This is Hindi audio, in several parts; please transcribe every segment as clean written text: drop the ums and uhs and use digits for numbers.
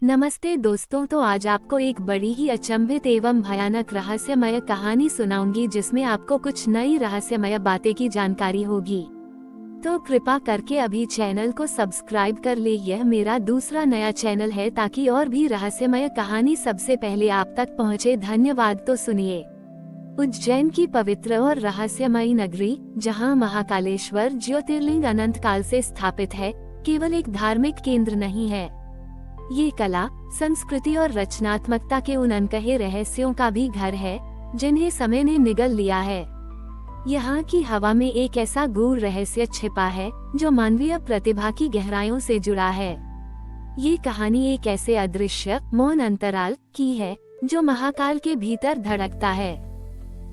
नमस्ते दोस्तों, तो आज आपको एक बड़ी ही अचंभित एवं भयानक रहस्यमय कहानी सुनाऊंगी जिसमें आपको कुछ नई रहस्यमय बातें की जानकारी होगी। तो कृपा करके अभी चैनल को सब्सक्राइब कर ले। यह मेरा दूसरा नया चैनल है ताकि और भी रहस्यमय कहानी सबसे पहले आप तक पहुंचे। धन्यवाद। तो सुनिए। उज्जैन की पवित्र और रहस्यमयी नगरी, जहां महाकालेश्वर ज्योतिर्लिंग अनंत काल से स्थापित है, केवल एक धार्मिक केंद्र नहीं है। ये कला, संस्कृति और रचनात्मकता के उन अनकहे रहस्यों का भी घर है जिन्हें समय ने निगल लिया है। यहाँ की हवा में एक ऐसा गूढ़ रहस्य छिपा है जो मानवीय प्रतिभा की गहराइयों से जुड़ा है। ये कहानी एक ऐसे अदृश्य मौन अंतराल की है जो महाकाल के भीतर धड़कता है।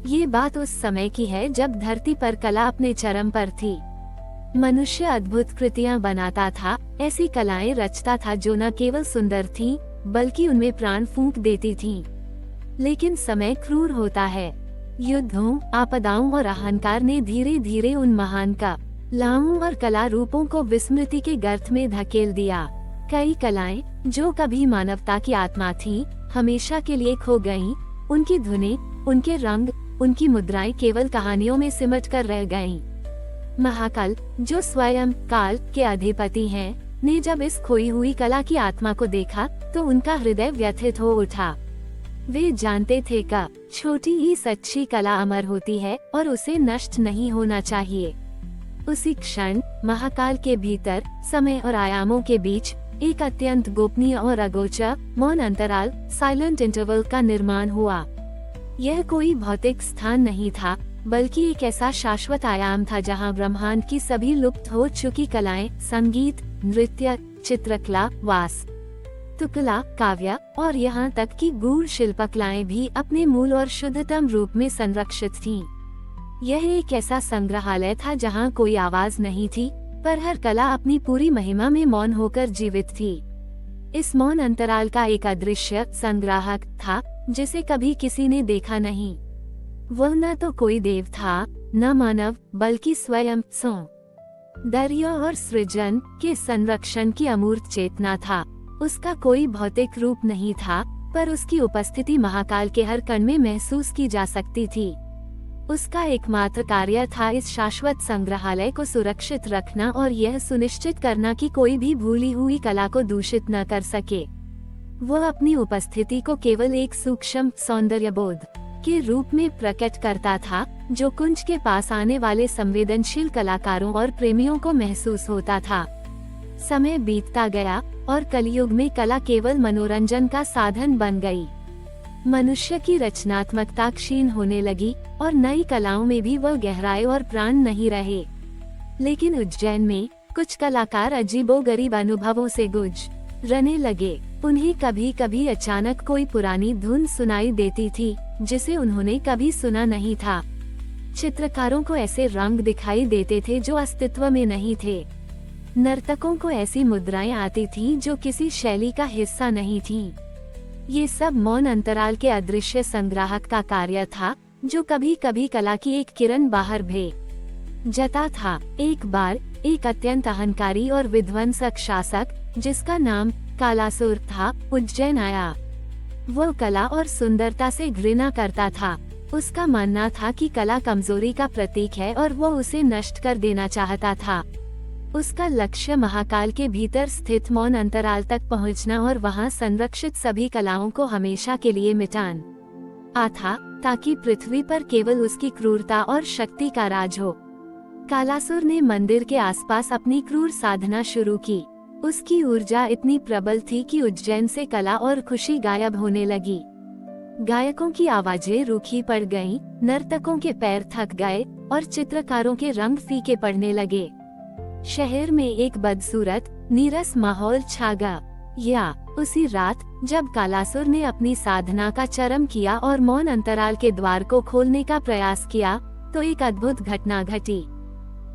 ये बात उस समय की है जब धरती पर कला अपने चरम पर थी। मनुष्य अद्भुत कृतियां बनाता था, ऐसी कलाएं रचता था जो न केवल सुंदर थीं, बल्कि उनमें प्राण फूंक देती थीं। लेकिन समय क्रूर होता है। युद्धों, आपदाओं और अहंकार ने धीरे धीरे उन महान कलाओं और कला रूपों को विस्मृति के गर्त में धकेल दिया। कई कलाएं जो कभी मानवता की आत्मा थीं, हमेशा के लिए खो गईं। उनकी धुनें, उनके रंग, उनकी मुद्राएं केवल कहानियों में सिमट कर रह गईं। महाकाल, जो स्वयं काल के अधिपति हैं, ने जब इस खोई हुई कला की आत्मा को देखा तो उनका हृदय व्यथित हो उठा। वे जानते थे कि छोटी ही सच्ची कला अमर होती है और उसे नष्ट नहीं होना चाहिए। उसी क्षण महाकाल के भीतर, समय और आयामों के बीच एक अत्यंत गोपनीय और अगोचर मौन अंतराल, साइलेंट इंटरवल का निर्माण हुआ। यह कोई भौतिक स्थान नहीं था, बल्कि एक ऐसा शाश्वत आयाम था जहां ब्रह्मांड की सभी लुप्त हो चुकी कलाएं, संगीत, नृत्य, चित्रकला, वास्तुकला, काव्य और यहाँ तक कि गूढ़ शिल्पकलाएं भी अपने मूल और शुद्धतम रूप में संरक्षित थीं। यह एक ऐसा संग्रहालय था जहां कोई आवाज नहीं थी, पर हर कला अपनी पूरी महिमा में मौन होकर जीवित थी। इस मौन अंतराल का एक अदृश्य संग्राहक था जिसे कभी किसी ने देखा नहीं। वह न तो कोई देव था, न मानव, बल्कि स्वयं सौंदर्य और सृजन के संरक्षण की अमूर्त चेतना था। उसका कोई भौतिक रूप नहीं था, पर उसकी उपस्थिति महाकाल के हर कण में महसूस की जा सकती थी। उसका एकमात्र कार्य था इस शाश्वत संग्रहालय को सुरक्षित रखना और यह सुनिश्चित करना कि कोई भी भूली हुई कला को दूषित न कर सके। वह अपनी उपस्थिति को केवल एक सूक्ष्म सौंदर्यबोध के रूप में प्रकट करता था, जो कुंज के पास आने वाले संवेदनशील कलाकारों और प्रेमियों को महसूस होता था। समय बीतता गया और कलयुग में कला केवल मनोरंजन का साधन बन गई। मनुष्य की रचनात्मकता क्षीण होने लगी और नई कलाओं में भी वह गहराई और प्राण नहीं रहे। लेकिन उज्जैन में कुछ कलाकार अजीबोगरीब अनुभवों से गुजरने लगे। उन्हें कभी कभी अचानक कोई पुरानी धुन सुनाई देती थी जिसे उन्होंने कभी सुना नहीं था। चित्रकारों को ऐसे रंग दिखाई देते थे जो अस्तित्व में नहीं थे। नर्तकों को ऐसी मुद्राएं आती थीं जो किसी शैली का हिस्सा नहीं थीं। ये सब मौन अंतराल के अदृश्य संग्राहक का कार्य था, जो कभी कभी कला की एक किरण बाहर भेजता था। एक बार एक अत्यंत अहंकारी और विध्वंसक शासक, जिसका नाम कालासुर था, उज्जैन आया। वह कला और सुंदरता से घृणा करता था। उसका मानना था कि कला कमजोरी का प्रतीक है और वो उसे नष्ट कर देना चाहता था। उसका लक्ष्य महाकाल के भीतर स्थित मौन अंतराल तक पहुंचना और वहां संरक्षित सभी कलाओं को हमेशा के लिए मिटाना था, ताकि पृथ्वी पर केवल उसकी क्रूरता और शक्ति का राज हो। कालासुर ने मंदिर के आसपास अपनी क्रूर साधना शुरू की। उसकी ऊर्जा इतनी प्रबल थी कि उज्जैन से कला और खुशी गायब होने लगी। गायकों की आवाजें रूखी पड़ गईं, नर्तकों के पैर थक गए और चित्रकारों के रंग फीके पड़ने लगे। शहर में एक बदसूरत, नीरस माहौल छा गया। उसी रात जब कालासुर ने अपनी साधना का चरम किया और मौन अंतराल के द्वार को खोलने का प्रयास किया, तो एक अद्भुत घटना घटी।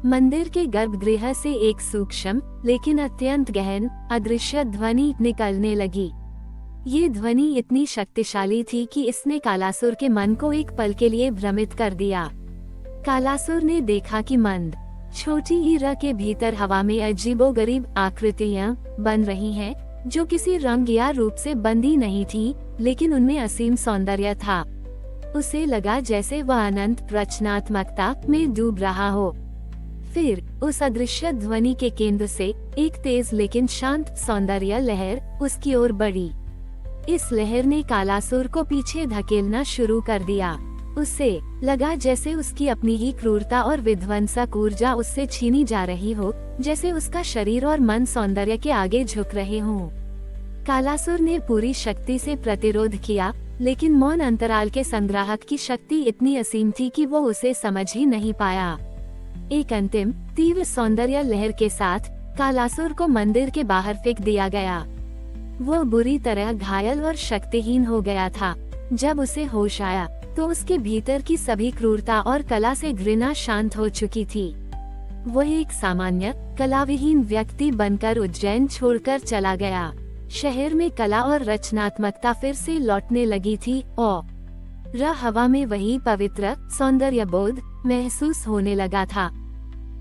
मंदिर के गर्भगृह से एक सूक्ष्म लेकिन अत्यंत गहन अदृश्य ध्वनि निकलने लगी। ये ध्वनि इतनी शक्तिशाली थी कि इसने कालासुर के मन को एक पल के लिए भ्रमित कर दिया। कालासुर ने देखा कि मंद छोटी हीरा के भीतर हवा में अजीबोगरीब आकृतियां बन रही हैं, जो किसी रंग या रूप से बंधी नहीं थी, लेकिन उनमें असीम सौंदर्य था। उसे लगा जैसे वह अनंत रचनात्मकता में डूब रहा हो। फिर उस अदृश्य ध्वनि के केंद्र से एक तेज लेकिन शांत सौंदर्य लहर उसकी ओर बढ़ी। इस लहर ने कालासुर को पीछे धकेलना शुरू कर दिया। उसे लगा जैसे उसकी अपनी ही क्रूरता और विध्वंसक ऊर्जा उससे छीनी जा रही हो, जैसे उसका शरीर और मन सौंदर्य के आगे झुक रहे हों। कालासुर ने पूरी शक्ति से प्रतिरोध किया, लेकिन मौन अंतराल के संग्राहक की शक्ति इतनी असीम थी कि वो उसे समझ ही नहीं पाया। एक अंतिम तीव्र सौंदर्य लहर के साथ कालासुर को मंदिर के बाहर फेंक दिया गया। वह बुरी तरह घायल और शक्तिहीन हो गया था। जब उसे होश आया तो उसके भीतर की सभी क्रूरता और कला से घृणा शांत हो चुकी थी। वह एक सामान्य कलाविहीन व्यक्ति बनकर उज्जैन छोड़कर चला गया। शहर में कला और रचनात्मकता फिर से लौटने लगी थी और हवा में वही पवित्र सौंदर्य बोध महसूस होने लगा था।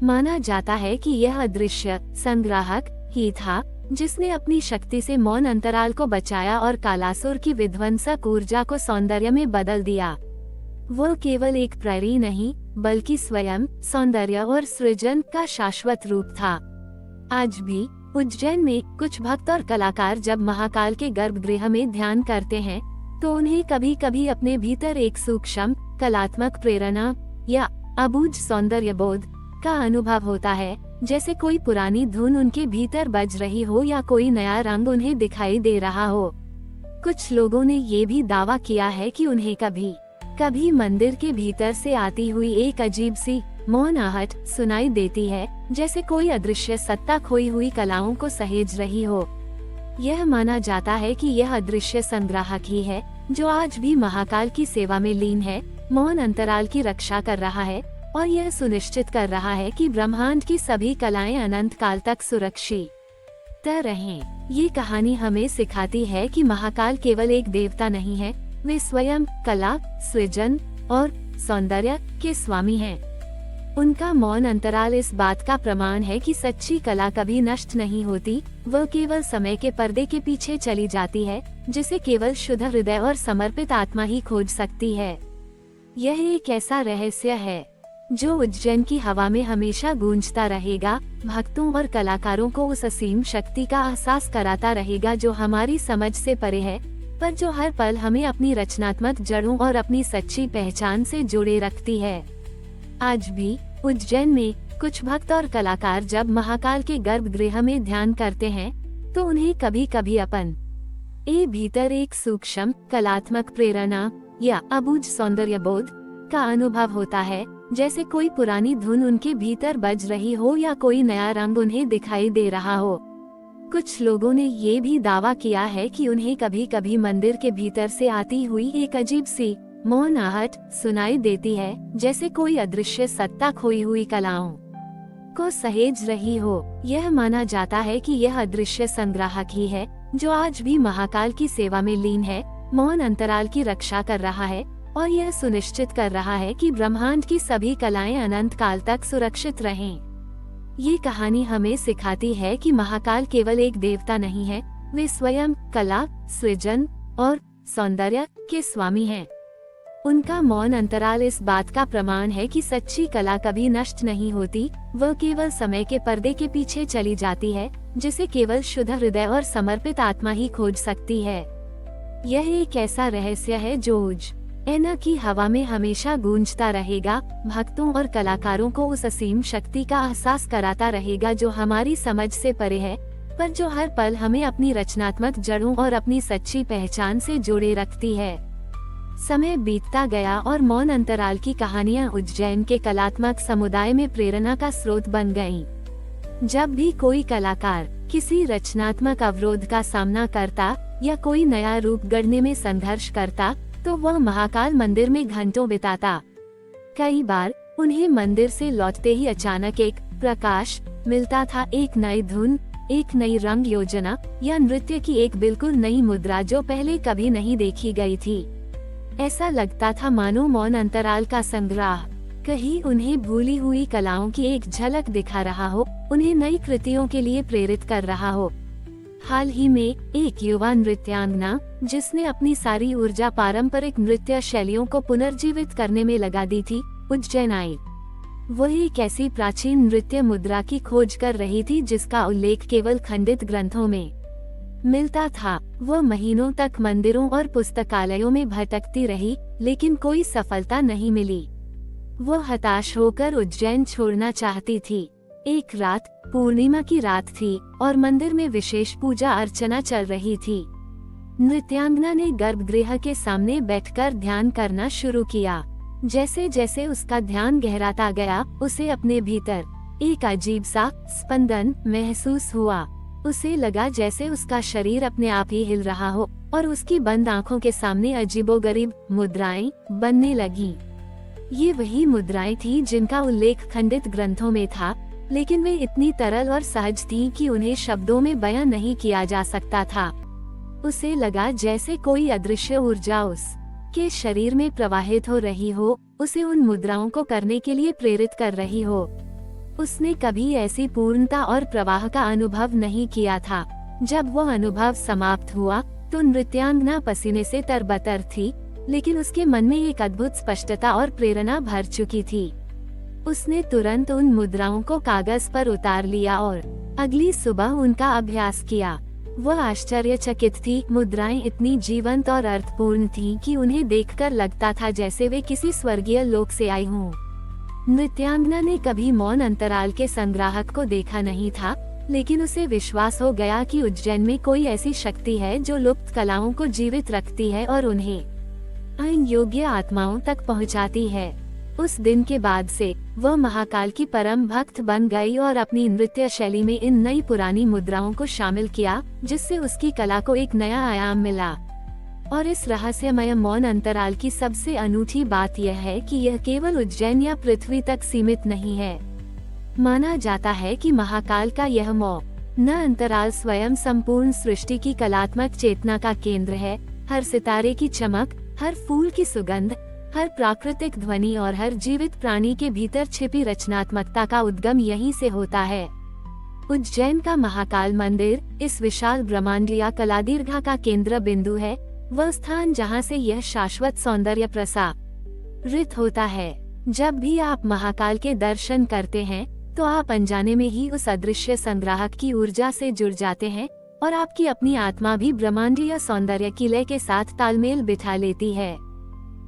माना जाता है कि यह अदृश्य संग्राहक ही था जिसने अपनी शक्ति से मौन अंतराल को बचाया और कालासुर की विध्वंसक ऊर्जा को सौंदर्य में बदल दिया। वो केवल एक प्रहरी नहीं, बल्कि स्वयं सौंदर्य और सृजन का शाश्वत रूप था। आज भी उज्जैन में कुछ भक्त और कलाकार जब महाकाल के गर्भगृह में ध्यान करते हैं, तो उन्हें कभी कभी अपने भीतर एक सूक्ष्म कलात्मक प्रेरणा या अबूझ सौंदर्य बोध का अनुभव होता है, जैसे कोई पुरानी धुन उनके भीतर बज रही हो या कोई नया रंग उन्हें दिखाई दे रहा हो। कुछ लोगों ने ये भी दावा किया है कि उन्हें कभी कभी मंदिर के भीतर से आती हुई एक अजीब सी मौन आहट सुनाई देती है, जैसे कोई अदृश्य सत्ता खोई हुई कलाओं को सहेज रही हो। यह माना जाता है कि यह अदृश्य संग्राहक ही है जो आज भी महाकाल की सेवा में लीन है, मौन अंतराल की रक्षा कर रहा है और यह सुनिश्चित कर रहा है कि ब्रह्मांड की सभी कलाएं अनंत काल तक सुरक्षित रहें। ये कहानी हमें सिखाती है कि महाकाल केवल एक देवता नहीं है, वे स्वयं कला, सृजन और सौंदर्य के स्वामी हैं। उनका मौन अंतराल इस बात का प्रमाण है कि सच्ची कला कभी नष्ट नहीं होती, वह केवल समय के पर्दे के पीछे चली जाती है, जिसे केवल शुद्ध हृदय और समर्पित आत्मा ही खोज सकती है। यह एक ऐसा रहस्य है जो उज्जैन की हवा में हमेशा गूंजता रहेगा, भक्तों और कलाकारों को उस असीम शक्ति का एहसास कराता रहेगा जो हमारी समझ से परे है, पर जो हर पल हमें अपनी रचनात्मक जड़ों और अपनी सच्ची पहचान से जोड़े रखती है। आज भी उज्जैन में कुछ भक्त और कलाकार जब महाकाल के गर्भगृह में ध्यान करते हैं, तो उन्हें कभी कभी अपन भीतर एक सूक्ष्म कलात्मक प्रेरणा या अबूझ सौंदर्य बोध का अनुभव होता है, जैसे कोई पुरानी धुन उनके भीतर बज रही हो या कोई नया रंग उन्हें दिखाई दे रहा हो। कुछ लोगों ने ये भी दावा किया है कि उन्हें कभी कभी मंदिर के भीतर से आती हुई एक अजीब सी मौन आहट सुनाई देती है, जैसे कोई अदृश्य सत्ता खोई हुई कलाओं को सहेज रही हो। यह माना जाता है कि यह अदृश्य संग्राहक ही है जो आज भी महाकाल की सेवा में लीन है, मौन अंतराल की रक्षा कर रहा है और यह सुनिश्चित कर रहा है कि ब्रह्मांड की सभी कलाएं अनंत काल तक सुरक्षित रहें। ये कहानी हमें सिखाती है कि महाकाल केवल एक देवता नहीं है, वे स्वयं कला, सृजन और सौंदर्य के स्वामी हैं। उनका मौन अंतराल इस बात का प्रमाण है कि सच्ची कला कभी नष्ट नहीं होती, वह केवल समय के पर्दे के पीछे चली जाती है, जिसे केवल शुद्ध हृदय और समर्पित आत्मा ही खोज सकती है। यह एक ऐसा रहस्य है जो उज्जैन की हवा में हमेशा गूंजता रहेगा, भक्तों और कलाकारों को उस असीम शक्ति का एहसास कराता रहेगा जो हमारी समझ से परे है, पर जो हर पल हमें अपनी रचनात्मक जड़ों और अपनी सच्ची पहचान से जोड़े रखती है। समय बीतता गया और मौन अंतराल की कहानियां उज्जैन के कलात्मक समुदाय में प्रेरणा का स्रोत बन गईं। जब भी कोई कलाकार किसी रचनात्मक अवरोध का सामना करता या कोई नया रूप गढ़ने में संघर्ष करता, तो वह महाकाल मंदिर में घंटों बिताता। कई बार उन्हें मंदिर से लौटते ही अचानक एक प्रकाश मिलता था, एक नई धुन, एक नई रंग योजना या नृत्य की एक बिल्कुल नई मुद्रा जो पहले कभी नहीं देखी गई थी। ऐसा लगता था मानो मौन अंतराल का संग्रह कहीं उन्हें भूली हुई कलाओं की एक झलक दिखा रहा हो, उन्हें नई कृतियों के लिए प्रेरित कर रहा हो। हाल ही में एक युवा नृत्यांगना जिसने अपनी सारी ऊर्जा पारंपरिक नृत्य शैलियों को पुनर्जीवित करने में लगा दी थी, उज्जैन आई। वह एक ऐसी प्राचीन नृत्य मुद्रा की खोज कर रही थी जिसका उल्लेख केवल खंडित ग्रंथों में मिलता था। वह महीनों तक मंदिरों और पुस्तकालयों में भटकती रही, लेकिन कोई सफलता नहीं मिली। वह हताश होकर उज्जैन छोड़ना चाहती थी। एक रात, पूर्णिमा की रात थी और मंदिर में विशेष पूजा अर्चना चल रही थी। नृत्यांगना ने गर्भगृह के सामने बैठकर ध्यान करना शुरू किया। जैसे जैसे उसका ध्यान गहराता गया, उसे अपने भीतर एक अजीब सा स्पंदन महसूस हुआ। उसे लगा जैसे उसका शरीर अपने आप ही हिल रहा हो और उसकी बंद आंखों के सामने अजीबोगरीब मुद्राएं बनने लगीं। ये वही मुद्राएं थीं जिनका उल्लेख खंडित ग्रंथों में था, लेकिन वे इतनी तरल और सहज थीं कि उन्हें शब्दों में बयां नहीं किया जा सकता था। उसे लगा जैसे कोई अदृश्य ऊर्जा उसके शरीर में प्रवाहित हो रही हो, उसे उन मुद्राओं को करने के लिए प्रेरित कर रही हो। उसने कभी ऐसी पूर्णता और प्रवाह का अनुभव नहीं किया था। जब वह अनुभव समाप्त हुआ तो नृत्यांगना पसीने से तरबतर थी, लेकिन उसके मन में एक अद्भुत स्पष्टता और प्रेरणा भर चुकी थी। उसने तुरंत उन मुद्राओं को कागज पर उतार लिया और अगली सुबह उनका अभ्यास किया। वह आश्चर्यचकित थी। मुद्राएं इतनी जीवंत और अर्थपूर्ण थीं कि उन्हें देखकर लगता था जैसे वे किसी स्वर्गीय लोक से आई हों। नृत्यांगना ने कभी मौन अंतराल के संग्राहक को देखा नहीं था, लेकिन उसे विश्वास हो गया कि उज्जैन में कोई ऐसी शक्ति है जो लुप्त कलाओं को जीवित रखती है और उन्हें अन योग्य आत्माओं तक पहुंचाती है। उस दिन के बाद से वह महाकाल की परम भक्त बन गई और अपनी नृत्य शैली में इन नई पुरानी मुद्राओं को शामिल किया, जिससे उसकी कला को एक नया आयाम मिला। और इस रहस्यमय मौन अंतराल की सबसे अनूठी बात यह है कि यह केवल उज्जैन या पृथ्वी तक सीमित नहीं है। माना जाता है कि महाकाल का यह मौन अंतराल स्वयं संपूर्ण सृष्टि की कलात्मक चेतना का केंद्र है। हर सितारे की चमक, हर फूल की सुगंध, हर प्राकृतिक ध्वनि और हर जीवित प्राणी के भीतर छिपी रचनात्मकता का उद्गम यहीं से होता है। उज्जैन का महाकाल मंदिर इस विशाल ब्रह्मांडीय कलादीर्घा का केंद्र बिंदु है, वह स्थान जहां से यह शाश्वत सौंदर्य प्रसारित होता है। जब भी आप महाकाल के दर्शन करते हैं तो आप अनजाने में ही उस अदृश्य संग्राहक की ऊर्जा से जुड़ जाते हैं और आपकी अपनी आत्मा भी ब्रह्मांडीय सौंदर्य की लय के साथ तालमेल बिठा लेती है।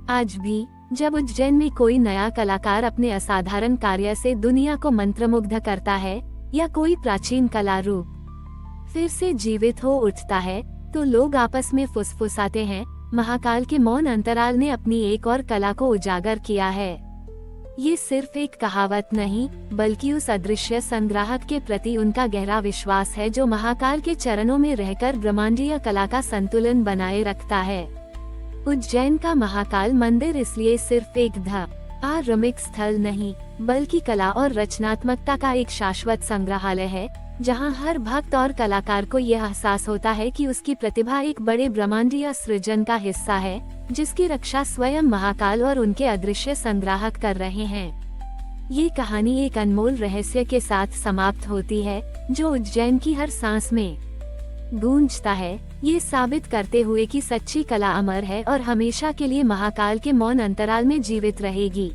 आज भी जब उज्जैन में कोई नया कलाकार अपने असाधारण कार्य से दुनिया को मंत्रमुग्ध करता है या कोई प्राचीन कला रूप फिर से जीवित हो उठता है, तो लोग आपस में फुसफुसाते हैं, महाकाल के मौन अंतराल ने अपनी एक और कला को उजागर किया है। ये सिर्फ एक कहावत नहीं, बल्कि उस अदृश्य संग्राहक के प्रति उनका गहरा विश्वास है जो महाकाल के चरणों में रहकर ब्रह्मांडीय कला का संतुलन बनाए रखता है। उज्जैन का महाकाल मंदिर इसलिए सिर्फ एक धार्मिक स्थल नहीं, बल्कि कला और रचनात्मकता का एक शाश्वत संग्रहालय है, जहां हर भक्त और कलाकार को यह एहसास होता है कि उसकी प्रतिभा एक बड़े ब्रह्मांडीय सृजन का हिस्सा है, जिसकी रक्षा स्वयं महाकाल और उनके अदृश्य संग्राहक कर रहे हैं। ये कहानी एक अनमोल रहस्य के साथ समाप्त होती है, जो उज्जैन की हर सांस में गूंजता है, ये साबित करते हुए कि सच्ची कला अमर है और हमेशा के लिए महाकाल के मौन अंतराल में जीवित रहेगी।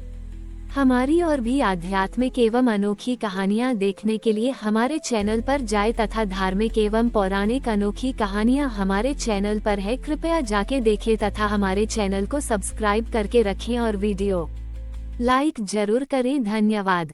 हमारी और भी आध्यात्मिक एवं अनोखी कहानियाँ देखने के लिए हमारे चैनल पर जाएं तथा धार्मिक एवं पौराणिक अनोखी कहानियाँ हमारे चैनल पर है, कृपया जाके देखें तथा हमारे चैनल को सब्सक्राइब करके रखें और वीडियो लाइक जरूर करें। धन्यवाद।